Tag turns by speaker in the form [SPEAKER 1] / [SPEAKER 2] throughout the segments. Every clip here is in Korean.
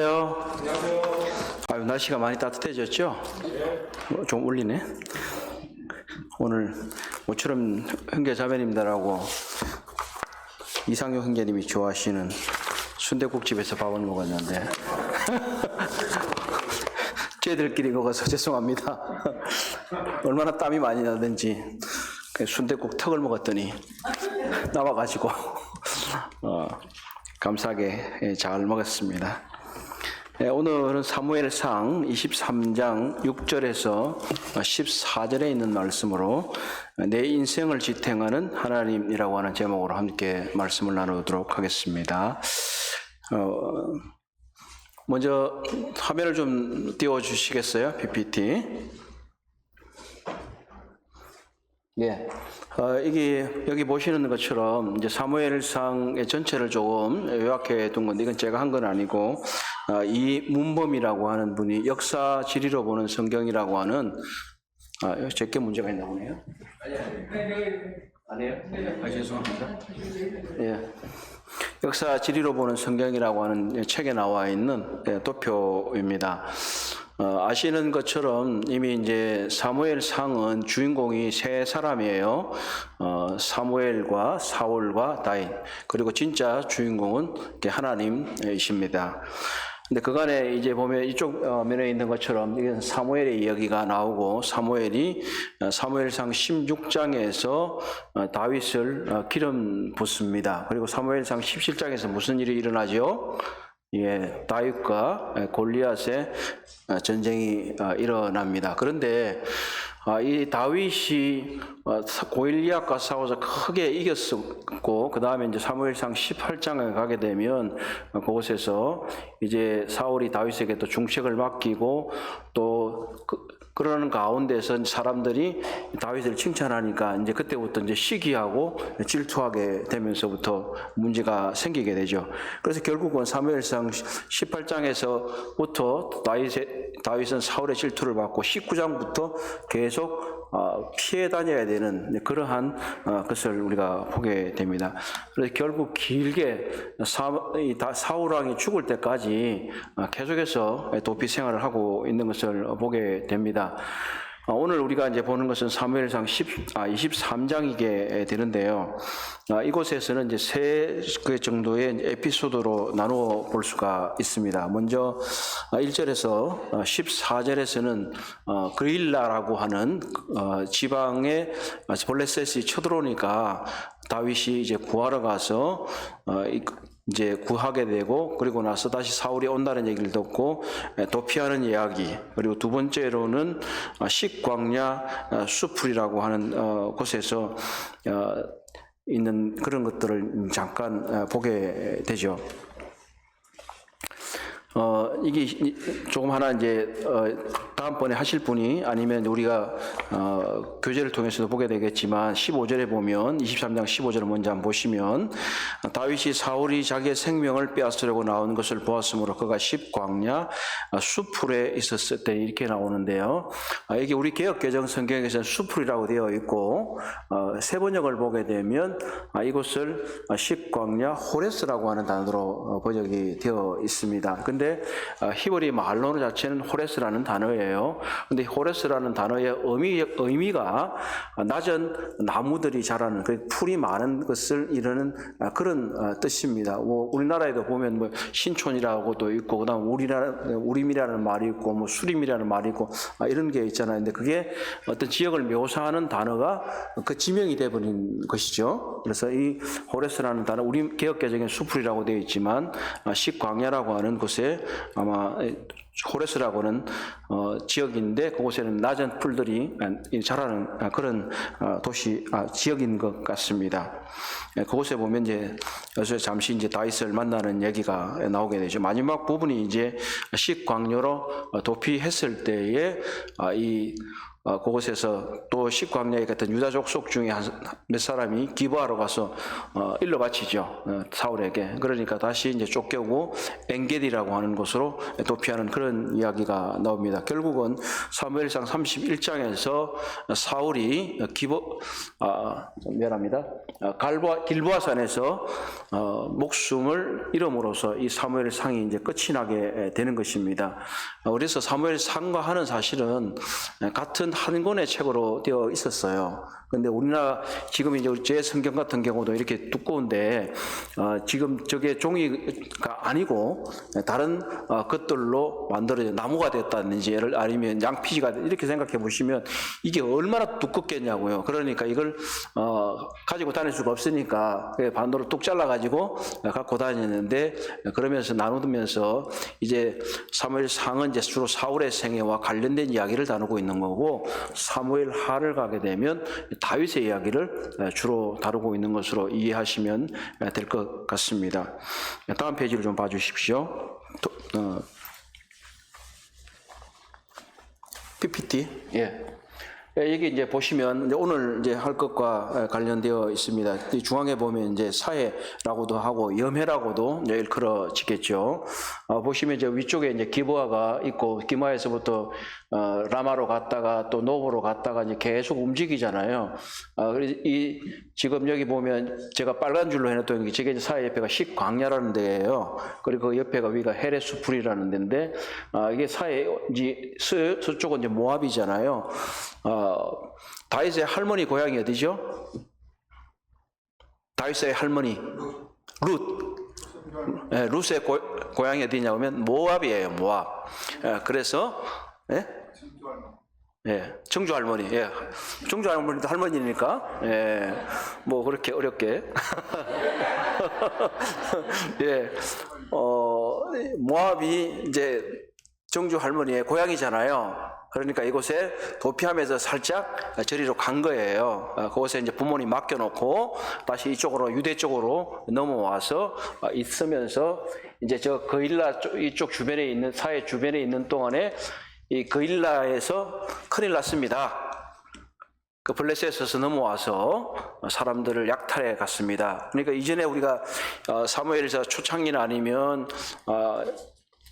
[SPEAKER 1] 안녕하세요.
[SPEAKER 2] 아유, 날씨가 많이 따뜻해졌죠? 좀 울리네. 오늘 모처럼 형제자매님들하고 이상용 형제님이 좋아하시는 순댓국집에서 밥을 먹었는데 쟤들끼리 먹어서 죄송합니다. 얼마나 땀이 많이 나든지 순댓국 턱을 먹었더니 나와가지고 감사하게 잘 먹었습니다. 오늘은 사무엘상 23장 6절에서 14절에 있는 말씀으로 내 인생을 지탱하는 하나님이라고 하는 제목으로 함께 말씀을 나누도록 하겠습니다. 먼저 화면을 좀 띄워주시겠어요? PPT. 예. 이게 여기 보시는 것처럼 이제 사무엘상의 전체를 조금 요약해 둔 건데 이건 제가 한 건 아니고 이 문범이라고 하는 분이 역사 지리로 보는 성경이라고 하는 제게 문제가 있나 보네요. 아니에요? 죄송합니다. 예. 역사 지리로 보는 성경이라고 하는 책에 나와 있는 도표입니다. 아시는 것처럼 이미 이제 사무엘상은 주인공이 세 사람이에요. 사무엘과 사울과 다윗. 그리고 진짜 주인공은 하나님이십니다. 근데 그간에 이제 보면 이쪽 면에 있는 것처럼 이건 사무엘의 이야기가 나오고 사무엘이 사무엘상 16장에서 다윗을 기름 붓습니다. 그리고 사무엘상 17장에서 무슨 일이 일어나죠? 예, 다윗과 골리앗의 전쟁이 일어납니다. 그런데 이 다윗이 골리앗과 싸워서 크게 이겼었고, 그 다음에 이제 사무엘상 18장에 가게 되면 그곳에서 이제 사울이 다윗에게 또 중책을 맡기고 또 그러는 가운데서 사람들이 다윗을 칭찬하니까 이제 그때부터 이제 시기하고 질투하게 되면서부터 문제가 생기게 되죠. 그래서 결국은 사무엘상 18장에서부터 다윗은 사울의 질투를 받고 19장부터 계속 피해 다녀야 되는 그러한 것을 우리가 보게 됩니다. 그래서 결국 길게 사울 왕이 죽을 때까지 계속해서 도피 생활을 하고 있는 것을 보게 됩니다. 오늘 우리가 이제 보는 것은 사무엘상 23장이게 되는데요. 이곳에서는 이제 세 정도의 에피소드로 나누어 볼 수가 있습니다. 먼저 1절에서 14절에서는 그릴라라고 하는 지방에 블레셋이 쳐들어오니까 다윗이 이제 구하러 가서 이제 구하게 되고, 그리고 나서 다시 사울이 온다는 얘기를 듣고 도피하는 이야기. 그리고 두 번째로는 식광야 수풀이라고 하는 곳에서 있는 그런 것들을 잠깐 보게 되죠. 이게 조금 하나 이제 다음번에 하실 분이 아니면 우리가 교재를 통해서도 보게 되겠지만 15절에 보면 23장 15절을 먼저 한번 보시면 다윗이 사울이 자기의 생명을 빼앗으려고 나온 것을 보았으므로 그가 십광야 수풀에 있었을 때 이렇게 나오는데요. 이게 우리 개역개정 성경에서는 수풀이라고 되어 있고 세 번역을 보게 되면 이곳을 십광야 호레스라고 하는 단어로 번역이 되어 있습니다. 근데 히브리 말로 자체는 호레스라는 단어예요. 근데 호레스라는 단어의 의미가 낮은 나무들이 자라는 풀이 많은 것을 이루는 그런 뜻입니다. 우리나라에도 보면 신촌이라고도 있고, 그다음 우림이라는 말이 있고, 수림이라는 말이 있고, 이런 게 있잖아요. 근데 그게 어떤 지역을 묘사하는 단어가 그 지명이 되어버린 것이죠. 그래서 이 호레스라는 단어, 우리 개역개정에 수풀이라고 되어 있지만 십광야라고 하는 곳에 아마 호레스라고는 지역인데 그곳에는 낮은 풀들이 자라는 그런 지역인 것 같습니다. 그곳에 보면 이제 여기서 잠시 이제 다윗을 만나는 얘기가 나오게 되죠. 마지막 부분이 이제 식광야로 도피했을 때에 이 그곳에서 또 십광야에 같은 유다 족속 중에 몇 사람이 기부하러 가서 일러 바치죠. 사울에게. 그러니까 다시 이제 쫓겨오고 엔게디라고 하는 곳으로 도피하는 그런 이야기가 나옵니다. 결국은 사무엘상 31장에서 사울이 미안합니다. 길보아산에서 목숨을 잃음으로써 이 사무엘상이 이제 끝이 나게 되는 것입니다. 그래서 사무엘상과 하는 사실은 같은 한 권의 책으로 되어 있었어요. 근데 우리나라 지금 이제 제 성경 같은 경우도 이렇게 두꺼운데 지금 저게 종이가 아니고 다른 것들로 만들어진 나무가 됐다든지 예를 아니면 양피지가 이렇게 생각해 보시면 이게 얼마나 두껍겠냐고요. 그러니까 이걸 가지고 다닐 수가 없으니까 반도로 뚝 잘라 가지고 갖고 다니는데 그러면서 나누면서 이제 사무엘상은 이제 주로 사울의 생애와 관련된 이야기를 다루고 있는 거고 사무엘하를 가게 되면 다윗의 이야기를 주로 다루고 있는 것으로 이해하시면 될 것 같습니다. 다음 페이지를 좀 봐주십시오. PPT. 예. 여기 이제 보시면 이제 오늘 이제 할 것과 관련되어 있습니다. 이 중앙에 보면 이제 사해라고도 하고 염해라고도 이제 일컬어지겠죠. 보시면 이제 위쪽에 이제 기브아가 있고 기브아에서부터 라마로 갔다가 또 노브로 갔다가 이제 계속 움직이잖아요. 이 지금 여기 보면 제가 빨간 줄로 해놨던 게 저게 이제 사해 옆에가 식광야라는 데예요. 그리고 그 옆에가 위가 헤레스풀이라는 데인데 이게 사해 이제 서쪽은 이제 모압이잖아요. 다윗의 할머니 고향이 어디죠? 다윗의 할머니 룻. 룻의 고향이 어디냐 하면 모압이에요. 모압. 그래서 청주 할머니. 청주 할머니도 할머니니까 뭐 그렇게 어렵게 모압이 이제 청주 할머니의 고향이잖아요. 그러니까 이곳에 도피하면서 살짝 저리로 간 거예요. 그곳에 이제 부모님 맡겨놓고 다시 이쪽으로 유대 쪽으로 넘어와서 있으면서 이제 저 거일라 이쪽 주변에 있는 사해 주변에 있는 동안에 이 거일라에서 큰일 났습니다. 그 블레셋에서 넘어와서 사람들을 약탈해 갔습니다. 그러니까 이전에 우리가 사무엘에서 초창기나 아니면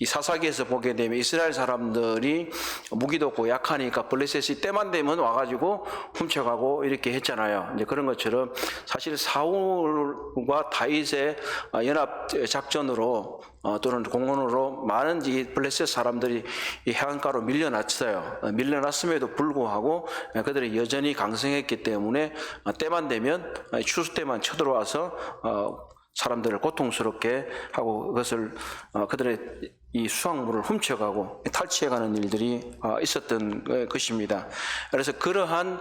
[SPEAKER 2] 이 사사기에서 보게 되면 이스라엘 사람들이 무기도 없고 약하니까 블레셋이 때만 되면 와가지고 훔쳐가고 이렇게 했잖아요. 이제 그런 것처럼 사실 사울과 다윗의 연합 작전으로 또는 공헌으로 많은 이 블레셋 사람들이 이 해안가로 밀려났어요. 밀려났음에도 불구하고 그들이 여전히 강성했기 때문에 때만 되면 추수 때만 쳐들어와서 사람들을 고통스럽게 하고 그것을 그들의 이 수확물을 훔쳐가고 탈취해가는 일들이 있었던 것입니다. 그래서 그러한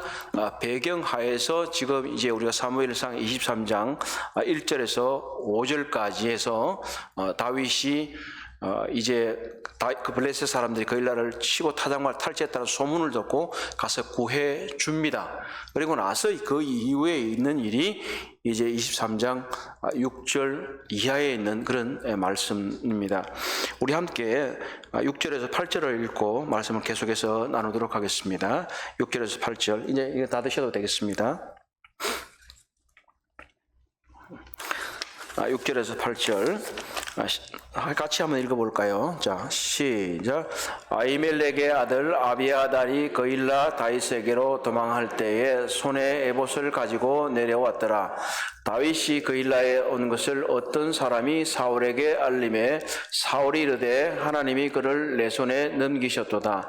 [SPEAKER 2] 배경하에서 지금 이제 우리가 사무엘상 23장 1절에서 5절까지 해서 다윗이 이제 그 블레셋 사람들이 거일라를 치고 타작말 탈취했다는 소문을 듣고 가서 구해 줍니다. 그리고 나서 그 이후에 있는 일이 이제 23장 6절 이하에 있는 그런 말씀입니다. 우리 함께 6절에서 8절을 읽고 말씀을 계속해서 나누도록 하겠습니다. 6절에서 8절 이제 이거 다 드셔도 되겠습니다. 6절에서 8절 같이 한번 읽어볼까요? 자, 시작. 아히멜렉의 아들 아비아달이 거일라 다윗에게로 도망할 때에 손에 에봇을 가지고 내려왔더라. 다윗이 거일라에 온 것을 어떤 사람이 사울에게 알림해 사울이 이르되 하나님이 그를 내 손에 넘기셨도다.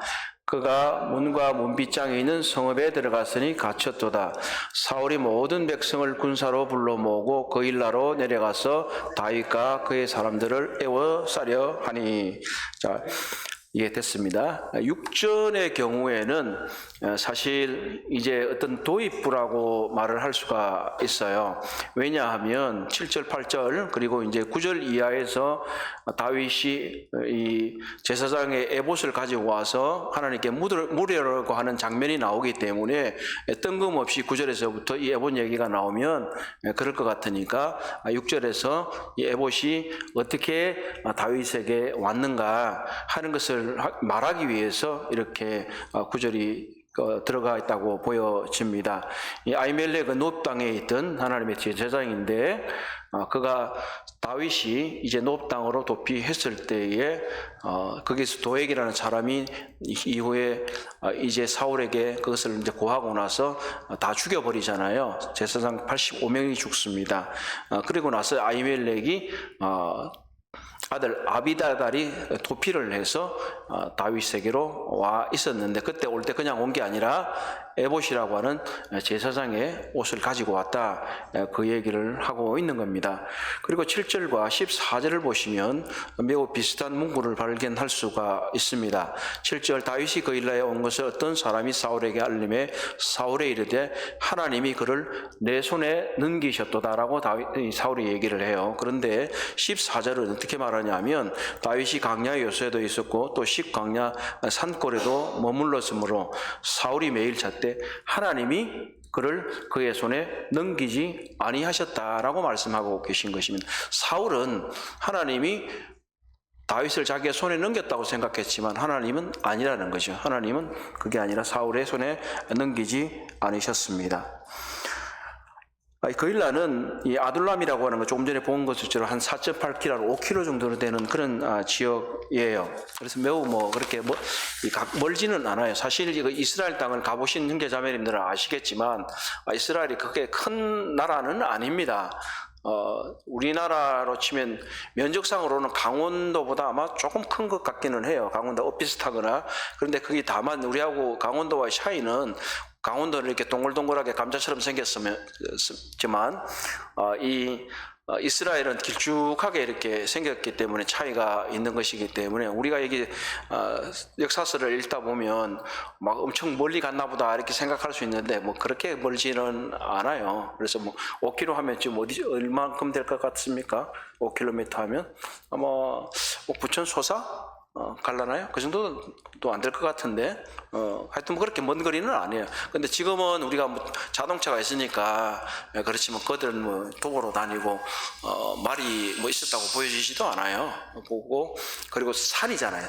[SPEAKER 2] 그가 문과 문빗장에 있는 성읍에 들어갔으니 갇혔도다. 사울이 모든 백성을 군사로 불러 모으고 거일라로 내려가서 다윗과 그의 사람들을 에워싸려 하니. 자, 이게 됐습니다. 육전의 경우에는 사실 이제 어떤 도입부라고 말을 할 수가 있어요. 왜냐하면 7절, 8절 그리고 이제 9절 이하에서 다윗이 이 제사장의 에봇을 가지고 와서 하나님께 물으려고 하는 장면이 나오기 때문에 뜬금없이 9절에서부터 이 에봇 얘기가 나오면 그럴 것 같으니까 6절에서 이 에봇이 어떻게 다윗에게 왔는가 하는 것을 말하기 위해서 이렇게 9절이 들어가 있다고 보여집니다. 이 아히멜렉은 노브 땅에 있던 하나님의 제사장인데 그가 다윗이 이제 노브 땅으로 도피했을 때에 거기서 도액이라는 사람이 이후에 이제 사울에게 그것을 이제 고하고 나서 다 죽여버리잖아요. 제사장 85명이 죽습니다. 그리고 나서 아히멜렉이 아들 아비다달이 도피를 해서 다윗에게로 와 있었는데 그때 올 때 그냥 온 게 아니라 에봇이라고 하는 제사장의 옷을 가지고 왔다, 그 얘기를 하고 있는 겁니다. 그리고 7절과 14절을 보시면 매우 비슷한 문구를 발견할 수가 있습니다. 7절 다윗이 그일라에 온 것을 어떤 사람이 사울에게 알림해 사울에 이르되 하나님이 그를 내 손에 넘기셨도다라고 사울이 얘기를 해요. 그런데 14절은 어떻게 말하냐면 다윗이 광야 요새도 있었고 또 식광야 산골에도 머물렀으므로 사울이 매일 잤대 하나님이 그를 그의 손에 넘기지 아니하셨다라고 말씀하고 계신 것입니다. 사울은 하나님이 다윗을 자기의 손에 넘겼다고 생각했지만 하나님은 아니라는 거죠. 하나님은 그게 아니라 사울의 손에 넘기지 않으셨습니다. 그일라는 이 아둘람이라고 하는 거 조금 전에 본 것처럼 한 4.8km, 5km 정도 되는 그런 지역이에요. 그래서 매우 그렇게 멀지는 않아요. 사실 이스라엘 땅을 가보신 형제자매님들은 아시겠지만 이스라엘이 그렇게 큰 나라는 아닙니다. 우리나라로 치면 면적상으로는 강원도보다 아마 조금 큰 것 같기는 해요. 강원도 비슷하거나. 그런데 그게 다만 우리하고 강원도와의 차이는 강원도는 이렇게 동글동글하게 감자처럼 생겼지만 이스라엘은 길쭉하게 이렇게 생겼기 때문에 차이가 있는 것이기 때문에 우리가 여기 역사서를 읽다 보면 막 엄청 멀리 갔나 보다 이렇게 생각할 수 있는데 그렇게 멀지는 않아요. 그래서 5km 하면 지금 얼마만큼 될 것 같습니까? 5km 하면 아마 부천 소사 갈라나요? 그 정도도 안 될 것 같은데 하여튼 그렇게 먼 거리는 아니에요. 근데 지금은 우리가 자동차가 있으니까 그렇지만 그들은 도보로 다니고 말이 있었다고 보여지지도 않아요. 보고 그리고 산이잖아요.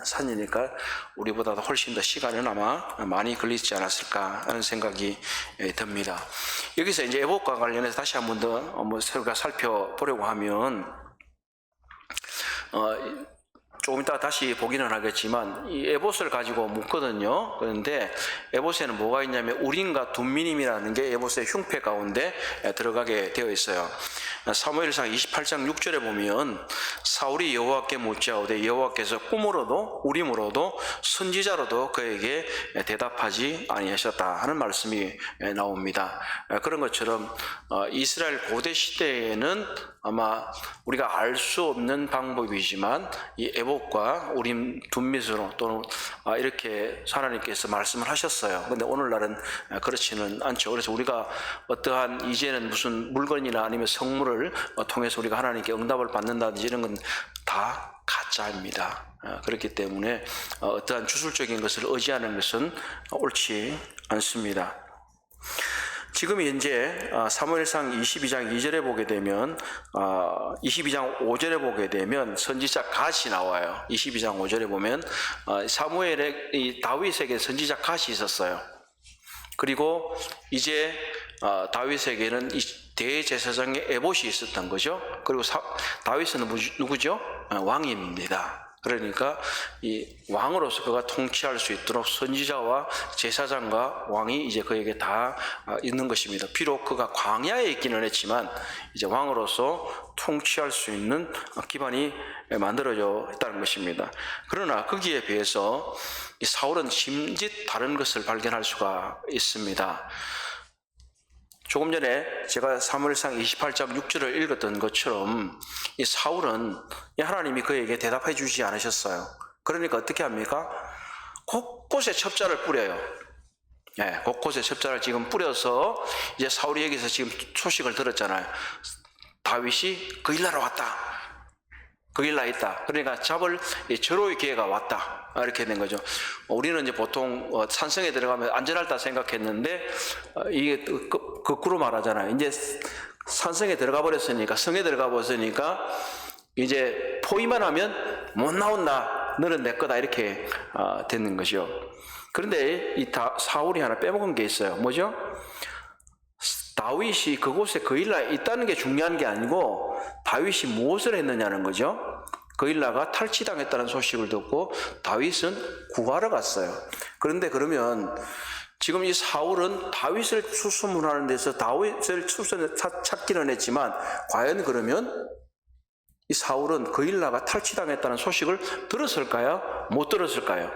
[SPEAKER 2] 산이니까 우리보다도 훨씬 더 시간은 아마 많이 걸리지 않았을까 하는 생각이 듭니다. 여기서 이제 에봇과 관련해서 다시 한 번 더 우리가 살펴보려고 하면 조금 이따 다시 보기는 하겠지만 이 에봇을 가지고 묻거든요. 그런데 에봇에는 뭐가 있냐면 우림과 둠미님이라는 게 에봇의 흉패 가운데 들어가게 되어 있어요. 사무엘상 28장 6절에 보면 사울이 여호와께 묻자오되 여호와께서 꿈으로도 우림으로도 선지자로도 그에게 대답하지 아니하셨다 하는 말씀이 나옵니다. 그런 것처럼 이스라엘 고대 시대에는 아마 우리가 알 수 없는 방법이지만 이 에봇과 우림 둠밋으로 또는 이렇게 하나님께서 말씀을 하셨어요. 근데 오늘날은 그렇지는 않죠. 그래서 우리가 어떠한 이제는 무슨 물건이나 아니면 성물을 통해서 우리가 하나님께 응답을 받는다든지 이런 건 다 가짜입니다. 그렇기 때문에 어떠한 주술적인 것을 의지하는 것은 옳지 않습니다. 지금 현재 사무엘상 22장 2절에 보게 되면 22장 5절에 보게 되면 선지자 갓이 나와요. 22장 5절에 보면 사무엘의 이 다윗에게 선지자 갓이 있었어요. 그리고 이제 다윗에게는 이 대제사장의 에봇이 있었던 거죠. 그리고 다윗은 누구죠? 왕입니다. 그러니까 이 왕으로서 그가 통치할 수 있도록 선지자와 제사장과 왕이 이제 그에게 다 있는 것입니다. 비록 그가 광야에 있기는 했지만 이제 왕으로서 통치할 수 있는 기반이 만들어져 있다는 것입니다. 그러나 거기에 비해서 이 사울은 심짓 다른 것을 발견할 수가 있습니다. 조금 전에 제가 사무엘상 28장 6절을 읽었던 것처럼 이 사울은 하나님이 그에게 대답해 주지 않으셨어요. 그러니까 어떻게 합니까? 곳곳에 첩자를 뿌려요. 곳곳에 첩자를 지금 뿌려서 이제 사울이 여기서 지금 소식을 들었잖아요. 다윗이 그일라로 왔다. 그일라에 있다. 그러니까 잡을 절호의 기회가 왔다. 이렇게 된 거죠. 우리는 이제 보통 산성에 들어가면 안전하다 생각했는데 이게 거꾸로 말하잖아요. 이제 산성에 들어가 버렸으니까, 성에 들어가 버렸으니까 이제 포위만 하면 못 나온다. 너는 내 거다. 이렇게 되는 것이요. 그런데 사울이 하나 빼먹은 게 있어요. 뭐죠? 다윗이 그곳에 그일라에 있다는 게 중요한 게 아니고 다윗이 무엇을 했느냐는 거죠. 그일라가 탈취당했다는 소식을 듣고 다윗은 구하러 갔어요. 그런데 그러면 지금 이 사울은 다윗을 수소문하는 데서 다윗을 찾기는 했지만 과연 그러면 이 사울은 그일라가 탈취당했다는 소식을 들었을까요? 못 들었을까요?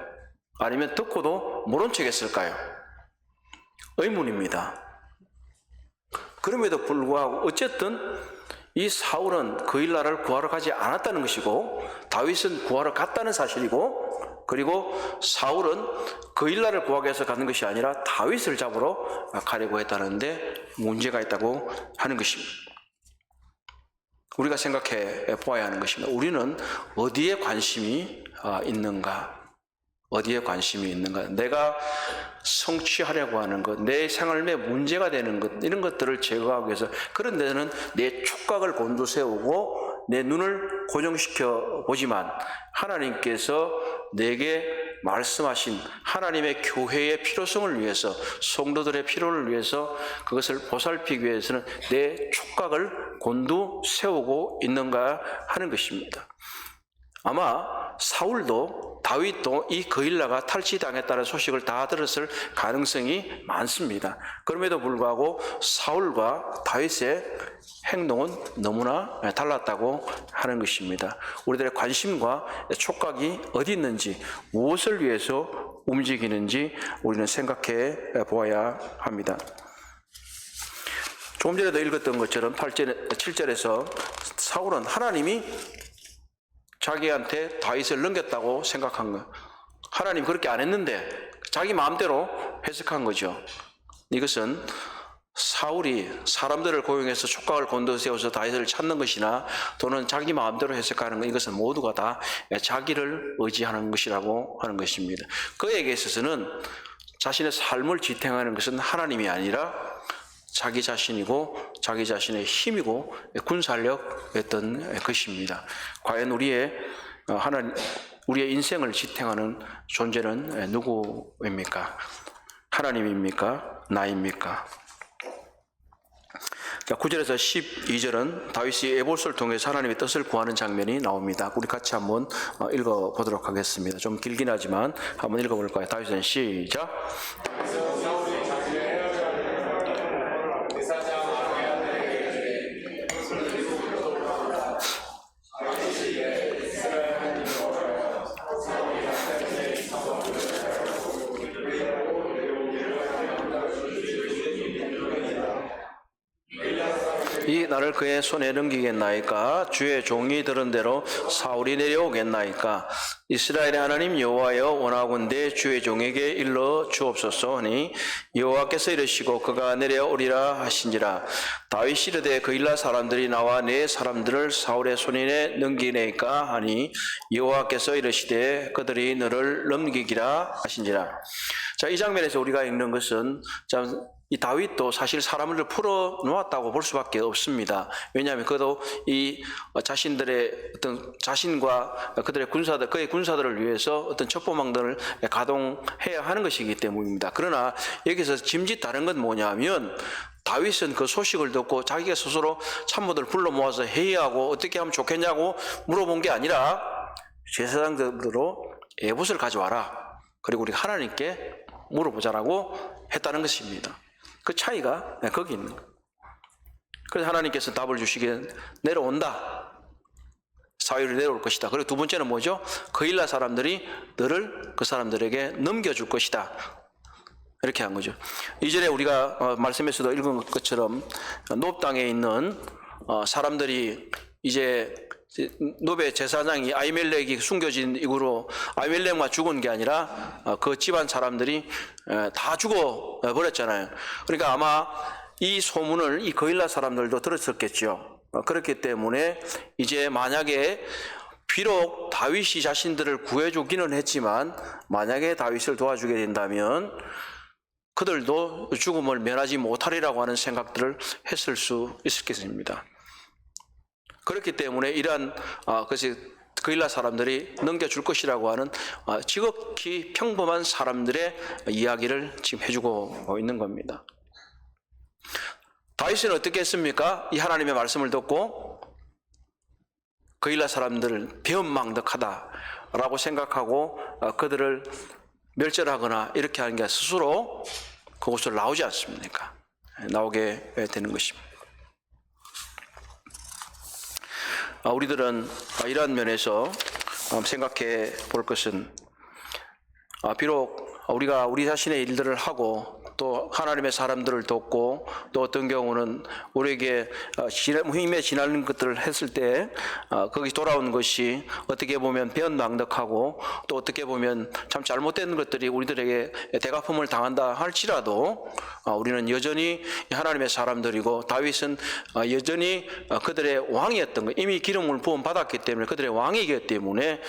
[SPEAKER 2] 아니면 듣고도 모른 척 했을까요? 의문입니다. 그럼에도 불구하고 어쨌든 이 사울은 그일라를 구하러 가지 않았다는 것이고 다윗은 구하러 갔다는 사실이고 그리고 사울은 그일라를 구하기 위해서 가는 것이 아니라 다윗을 잡으러 가려고 했다는데 문제가 있다고 하는 것입니다. 우리가 생각해 보아야 하는 것입니다. 우리는 어디에 관심이 있는가? 어디에 관심이 있는가? 내가 성취하려고 하는 것, 내 생활에 문제가 되는 것, 이런 것들을 제거하기 위해서 그런 데는 내 촉각을 곤두세우고 내 눈을 고정시켜 보지만 하나님께서 내게 말씀하신 하나님의 교회의 필요성을 위해서 성도들의 필요를 위해서 그것을 보살피기 위해서는 내 촉각을 곤두세우고 있는가 하는 것입니다. 아마 사울도 다윗도 이 그일라가 탈취당했다는 소식을 다 들었을 가능성이 많습니다. 그럼에도 불구하고 사울과 다윗의 행동은 너무나 달랐다고 하는 것입니다. 우리들의 관심과 촉각이 어디 있는지, 무엇을 위해서 움직이는지 우리는 생각해 보아야 합니다. 조금 전에도 읽었던 것처럼 7절에서 사울은 하나님이 자기한테 다윗을 넘겼다고 생각한 거예요. 하나님 그렇게 안 했는데 자기 마음대로 해석한 거죠. 이것은 사울이 사람들을 고용해서 촉각을 곤두세워서 다윗을 찾는 것이나 또는 자기 마음대로 해석하는 것, 이것은 모두가 다 자기를 의지하는 것이라고 하는 것입니다. 그에게 있어서는 자신의 삶을 지탱하는 것은 하나님이 아니라 자기 자신이고 자기 자신의 힘이고 군사력이었던 것입니다. 과연 우리의 인생을 지탱하는 존재는 누구입니까? 하나님입니까? 나입니까? 9절에서 12절은 다윗이 에봇을 통해서 하나님의 뜻을 구하는 장면이 나옵니다. 우리 같이 한번 읽어보도록 하겠습니다. 좀 길긴 하지만 한번 읽어볼까요? 다윗은 시작. 이 나를 그의 손에 넘기겠나이까? 주의 종이 들은 대로 사울이 내려오겠나이까? 이스라엘의 하나님 여호와여 원하건대 주의 종에게 일러 주옵소서 하니 여호와께서 이르시고 그가 내려오리라 하신지라. 다윗이 이르되 그일라 사람들이 나와 내 사람들을 사울의 손에 넘기네이까 하니 여호와께서 이르시되 그들이 너를 넘기기라 하신지라. 자, 이 장면에서 우리가 읽는 것은 이 다윗도 사실 사람을 풀어 놓았다고 볼 수밖에 없습니다. 왜냐하면 그도 이 자신들의 어떤 자신과 그들의 군사들, 그의 군사들을 위해서 어떤 첩보망들을 가동해야 하는 것이기 때문입니다. 그러나 여기서 짐짓 다른 건 뭐냐면 다윗은 그 소식을 듣고 자기가 스스로 참모들을 불러 모아서 회의하고 어떻게 하면 좋겠냐고 물어본 게 아니라 제사장들로 에봇을 가져와라. 그리고 우리 하나님께 물어보자라고 했다는 것입니다. 그 차이가 거기 있는 거예요. 그래서 하나님께서 답을 주시기에 내려온다. 사울이 내려올 것이다. 그리고 두 번째는 뭐죠? 그일라 사람들이 너를 그 사람들에게 넘겨줄 것이다. 이렇게 한 거죠. 이전에 우리가 말씀에서도 읽은 것처럼 노브 땅에 있는 사람들이 이제 노베 제사장이 아히멜렉이 숨겨진 이후로 아히멜렉만 죽은 게 아니라 그 집안 사람들이 다 죽어 버렸잖아요. 그러니까 아마 이 소문을 이 거일라 사람들도 들었었겠죠. 그렇기 때문에 이제 만약에 비록 다윗이 자신들을 구해주기는 했지만 만약에 다윗을 도와주게 된다면 그들도 죽음을 면하지 못하리라고 하는 생각들을 했을 수 있었겠습니다. 그렇기 때문에 이러한 것이 그일라 사람들이 넘겨줄 것이라고 하는 지극히 평범한 사람들의 이야기를 지금 해주고 있는 겁니다. 다윗은 어떻게 했습니까? 이 하나님의 말씀을 듣고 그일라 사람들을 배은망덕하다라고 생각하고 그들을 멸절하거나 이렇게 하는 게 스스로 그곳을 나오지 않습니까? 나오게 되는 것입니다. 우리들은 이러한 면에서 생각해 볼 것은 비록 우리가 우리 자신의 일들을 하고 또 하나님의 사람들을 돕고 또 어떤 경우는 우리에게 힘에 지나는 것들을 했을 때 거기 돌아오는 것이 어떻게 보면 배은망덕하고 또 어떻게 보면 참 잘못된 것들이 우리들에게 대갚음을 당한다 할지라도 우리는 여전히 하나님의 사람들이고 다윗은 여전히 그들의 왕이었던 것, 이미 기름을 부음 받았기 때문에 그들의 왕이기 때문에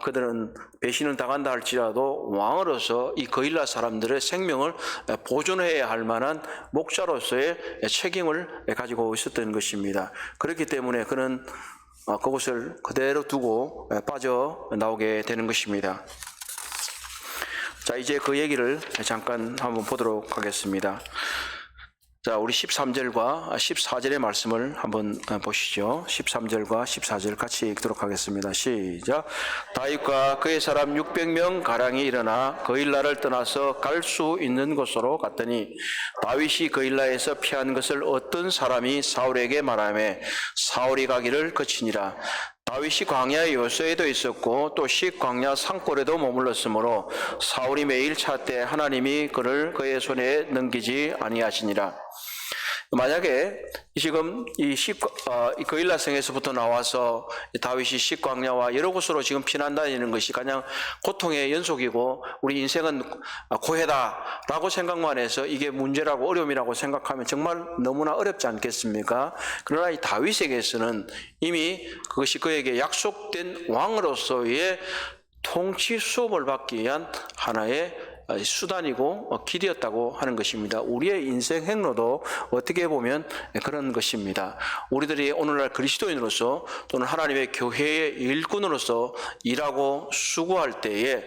[SPEAKER 2] 그들은 배신을 당한다 할지라도 왕으로서 이 그일라 사람들의 생명을 보존해야 할 만한 목자로서의 책임을 가지고 있었던 것입니다. 그렇기 때문에 그는 그곳을 그대로 두고 빠져나오게 되는 것입니다. 자, 이제 그 얘기를 잠깐 한번 보도록 하겠습니다. 자, 우리 13절과 14절의 말씀을 한번 보시죠. 13절과 14절 같이 읽도록 하겠습니다. 시작. 다윗과 그의 사람 600명 가량이 일어나 그일라를 떠나서 갈 수 있는 곳으로 갔더니 다윗이 그일라에서 피한 것을 어떤 사람이 사울에게 말하며 사울이 가기를 그치니라. 다윗이 광야 요새에도 있었고 또 식광야 산골에도 머물렀으므로 사울이 매일 찾되 하나님이 그를 그의 손에 넘기지 아니하시니라. 만약에 지금 이 그일라성에서부터 나와서 다윗이 식광야와 여러 곳으로 지금 피난다니는 것이 그냥 고통의 연속이고 우리 인생은 고해다라고 생각만 해서 이게 문제라고 어려움이라고 생각하면 정말 너무나 어렵지 않겠습니까? 그러나 이 다윗에게서는 이미 그것이 그에게 약속된 왕으로서의 통치 수업을 받기 위한 하나의 수단이고 길이었다고 하는 것입니다. 우리의 인생 행로도 어떻게 보면 그런 것입니다. 우리들이 오늘날 그리스도인으로서 또는 하나님의 교회의 일꾼으로서 일하고 수고할 때에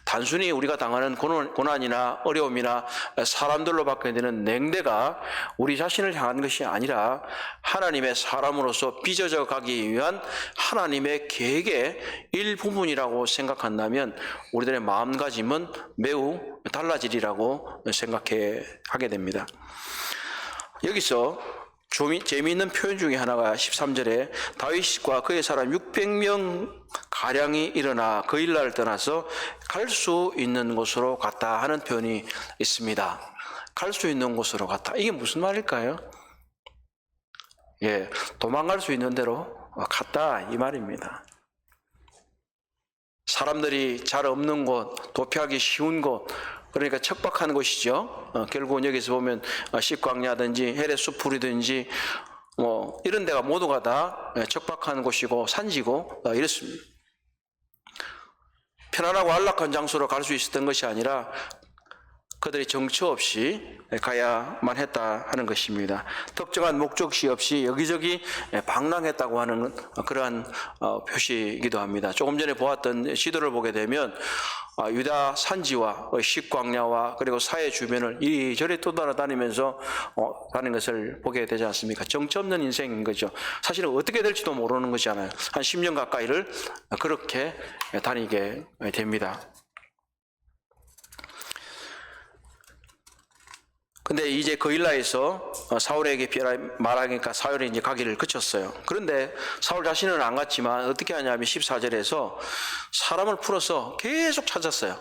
[SPEAKER 2] 단순히 우리가 당하는 고난이나 어려움이나 사람들로 받게 되는 냉대가 우리 자신을 향한 것이 아니라 하나님의 사람으로서 빚어져 가기 위한 하나님의 계획의 일부분이라고 생각한다면 우리들의 마음가짐은 매우 달라지리라고 하게 됩니다. 여기서 재미있는 표현 중에 하나가 13절에 다윗과 그의 사람 600명 가량이 일어나 그일라를 떠나서 갈 수 있는 곳으로 갔다 하는 표현이 있습니다. 갈 수 있는 곳으로 갔다. 이게 무슨 말일까요? 도망갈 수 있는 대로 갔다 이 말입니다. 사람들이 잘 없는 곳, 도피하기 쉬운 곳, 그러니까 척박한 곳이죠. 결국은 여기서 보면 식광야든지 헤레 수풀이든지 이런 데가 모두가 다 척박한 곳이고 산지고 이렇습니다. 편안하고 안락한 장소로 갈 수 있었던 것이 아니라 그들이 정처 없이 가야만 했다 하는 것입니다. 특정한 목적지 없이 여기저기 방랑했다고 하는 그러한 표시이기도 합니다. 조금 전에 보았던 지도를 보게 되면 유다 산지와 식광야와 그리고 사해 주변을 이리저리 떠돌아다니면서 가는 것을 보게 되지 않습니까? 정처 없는 인생인 거죠. 사실은 어떻게 될지도 모르는 것이잖아요. 한 10년 가까이를 그렇게 다니게 됩니다. 근데 이제 그일라에서 사울에게 말하니까 사울이 이제 가기를 그쳤어요. 그런데 사울 자신은 안 갔지만 어떻게 하냐면 14절에서 사람을 풀어서 계속 찾았어요.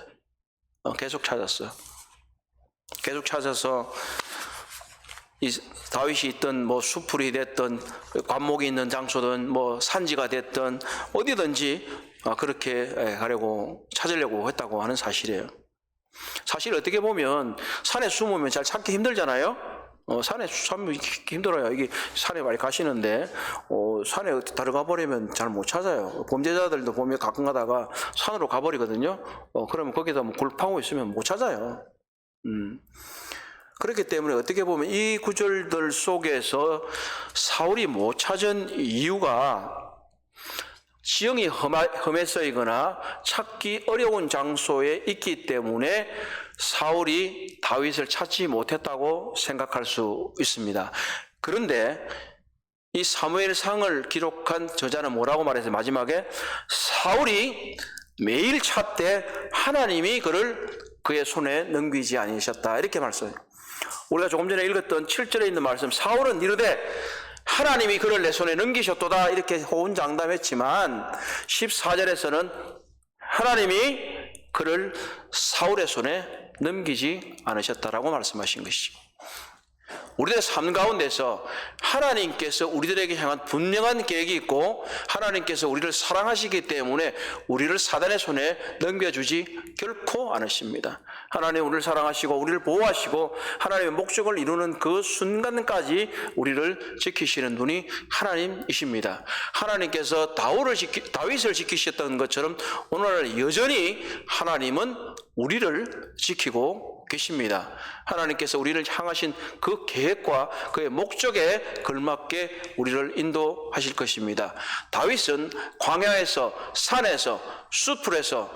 [SPEAKER 2] 계속 찾았어요. 계속 찾아서 이 다윗이 있던 수풀이 됐던 관목이 있는 장소든 산지가 됐던 어디든지 그렇게 찾으려고 했다고 하는 사실이에요. 사실 어떻게 보면 산에 숨으면 잘 찾기 힘들잖아요. 산에 숨으면 힘들어요. 이게 산에 많이 가시는데 산에 들어가 버리면 잘 못 찾아요. 범죄자들도 보면 가끔 가다가 산으로 가버리거든요. 그러면 거기다 골파고 있으면 못 찾아요. 그렇기 때문에 어떻게 보면 이 구절들 속에서 사울이 못 찾은 이유가 지형이 험해 서이거나 찾기 어려운 장소에 있기 때문에 사울이 다윗을 찾지 못했다고 생각할 수 있습니다. 그런데 이 사무엘상을 기록한 저자는 뭐라고 말해서 마지막에 사울이 매일 찾되 하나님이 그를 그의 손에 넘기지 아니하셨다 이렇게 말씀해요. 우리가 조금 전에 읽었던 7절에 있는 말씀, 사울은 이르되 하나님이 그를 내 손에 넘기셨도다 이렇게 호언장담했지만 14절에서는 하나님이 그를 사울의 손에 넘기지 않으셨다라고 말씀하신 것이죠. 우리들의 삶 가운데서 하나님께서 우리들에게 향한 분명한 계획이 있고 하나님께서 우리를 사랑하시기 때문에 우리를 사단의 손에 넘겨주지 결코 않으십니다. 하나님 우리를 사랑하시고 우리를 보호하시고 하나님의 목적을 이루는 그 순간까지 우리를 지키시는 분이 하나님이십니다. 하나님께서 다윗을 지키셨던 것처럼 오늘 여전히 하나님은 우리를 지키고 계십니다. 하나님께서 우리를 향하신 그 계획과 그의 목적에 걸맞게 우리를 인도하실 것입니다. 다윗은 광야에서, 산에서, 숲풀에서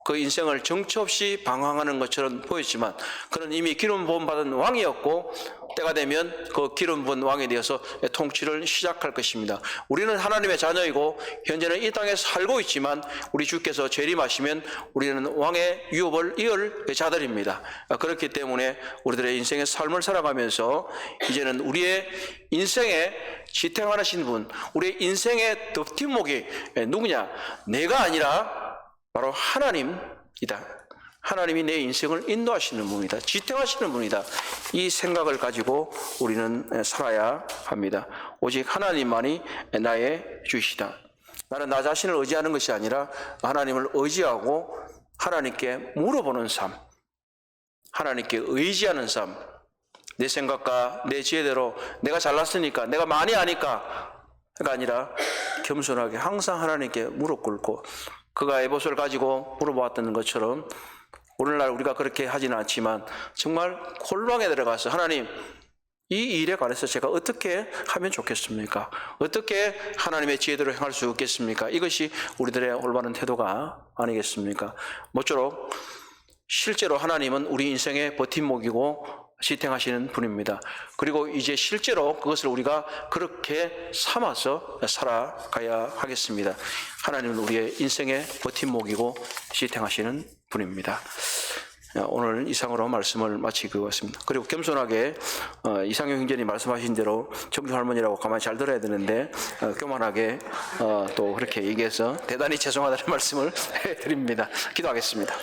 [SPEAKER 2] 그 인생을 정처 없이 방황하는 것처럼 보였지만 그는 이미 기름 부음 받은 왕이었고 때가 되면 그 기름 부은 왕에 대해서 통치를 시작할 것입니다. 우리는 하나님의 자녀이고 현재는 이 땅에 살고 있지만 우리 주께서 재림하시면 우리는 왕의 유업을 이을 자들입니다. 그렇기 때문에 우리들의 인생의 삶을 살아가면서 이제는 우리의 인생에 지탱하신 분, 우리의 인생의 뒷목이 누구냐? 내가 아니라 바로 하나님이다. 하나님이 내 인생을 인도하시는 분이다. 지탱하시는 분이다. 이 생각을 가지고 우리는 살아야 합니다. 오직 하나님만이 나의 주시다. 나는 나 자신을 의지하는 것이 아니라 하나님을 의지하고 하나님께 물어보는 삶, 하나님께 의지하는 삶, 내 생각과 내 지혜대로 내가 잘났으니까, 내가 많이 아니까가 아니라 겸손하게 항상 하나님께 무릎 꿇고 그가 에봇을 가지고 물어보았던 것처럼 오늘날 우리가 그렇게 하지는 않지만 정말 홀방에 들어가서 하나님 이 일에 관해서 제가 어떻게 하면 좋겠습니까? 어떻게 하나님의 지혜대로 행할 수 있겠습니까? 이것이 우리들의 올바른 태도가 아니겠습니까? 모쪼록 실제로 하나님은 우리 인생의 버팀목이고 지탱하시는 분입니다. 그리고 이제 실제로 그것을 우리가 그렇게 삼아서 살아가야 하겠습니다. 하나님은 우리의 인생의 버팀목이고 지탱하시는 분입니다. 오늘 이상으로 말씀을 마치고 왔습니다. 그리고 겸손하게 이상형 형제님 말씀하신 대로 정주 할머니라고 가만히 잘 들어야 되는데 교만하게 또 그렇게 얘기해서 대단히 죄송하다는 말씀을 드립니다. 기도하겠습니다.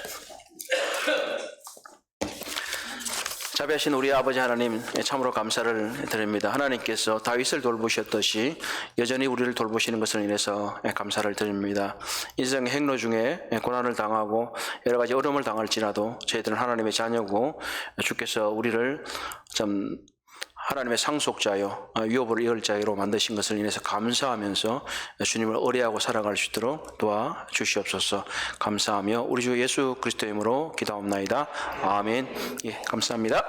[SPEAKER 2] 자비하신 우리 아버지 하나님 참으로 감사를 드립니다. 하나님께서 다윗을 돌보셨듯이 여전히 우리를 돌보시는 것을 인해서 감사를 드립니다. 인생 행로 중에 고난을 당하고 여러 가지 어려움을 당할지라도 저희들은 하나님의 자녀고 주께서 우리를 좀 하나님의 상속자요 유업을 이을 자로 만드신 것을 인해서 감사하면서 주님을 의뢰하고 살아갈 수 있도록 도와주시옵소서. 감사하며 우리 주 예수 그리스도의 이름으로 기도하옵나이다. 아멘. 예, 감사합니다.